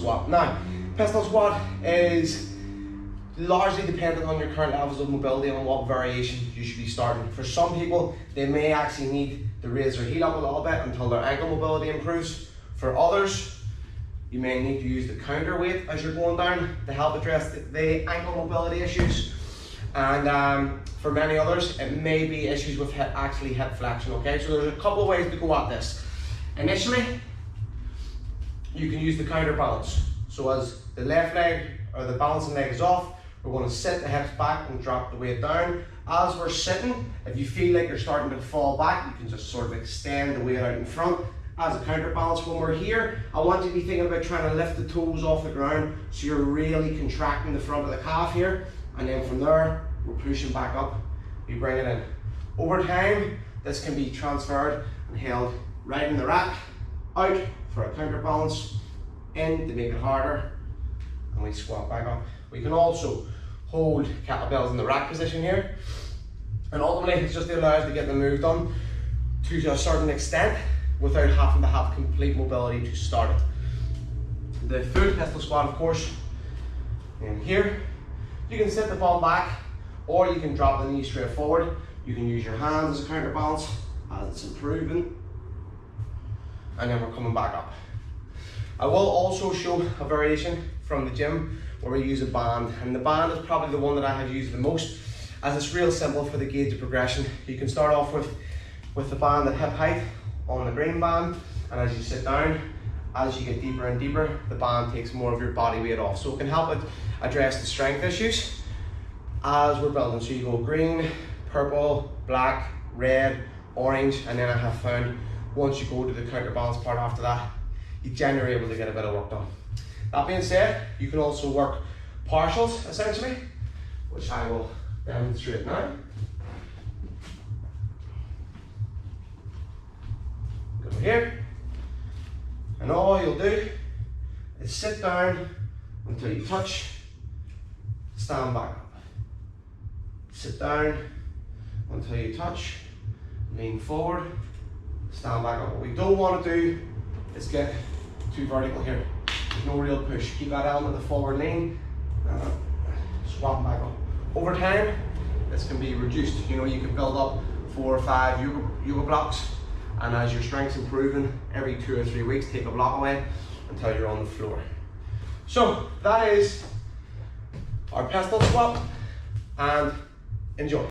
squat. Now, pistol squat is largely dependent on your current levels of mobility and what variation you should be starting. For some people, they may actually need to raise their heel up a little bit until their ankle mobility improves. For others, you may need to use the counterweight as you're going down to help address the ankle mobility issues. And for many others, it may be issues with hip flexion, okay? So there's a couple of ways to go at this. Initially, you can use the counterbalance. So as the left leg or the balancing leg is off, we're going to sit the hips back and drop the weight down. As we're sitting, if you feel like you're starting to fall back, you can just sort of extend the weight out in front as a counterbalance. When we're here, I want you to be thinking about trying to lift the toes off the ground so you're really contracting the front of the calf here. And then from there, we're pushing back up, we bring it in. Over time, this can be transferred and held right in the rack, out for a counterbalance, in to make it harder, and we squat back up. We can also hold kettlebells in the rack position here, and ultimately it's just to allow us to get the move done to a certain extent without having to have complete mobility to start it. The full pistol squat, of course, in here, you can sit the ball back, or you can drop the knee straight forward. You can use your hands as a counterbalance as it's improving, and then we're coming back up. I will also show a variation from the gym where we use a band, and the band is probably the one that I have used the most, as it's real simple for the gauge of progression. You can start off with the band at hip height on the green band, and as you sit down, as you get deeper and deeper, the band takes more of your body weight off. So it can help address the strength issues as we're building. So you go green, purple, black, red, orange, and then I have found once you go to the counterbalance part after that, you generally able to get a bit of work done. That being said, you can also work partials essentially, which I will demonstrate now. Go here, and all you'll do is sit down until you touch, stand back up. Sit down until you touch, lean forward, stand back up. What we don't want to do is get too vertical here. There's no real push. Keep that element of forward lean, swap back up. Over time, this can be reduced. You know, you can build up 4 or 5 yoga blocks, and as your strength's improving, every 2 or 3 weeks, take a block away until you're on the floor. So that is our pistol squat, and enjoy.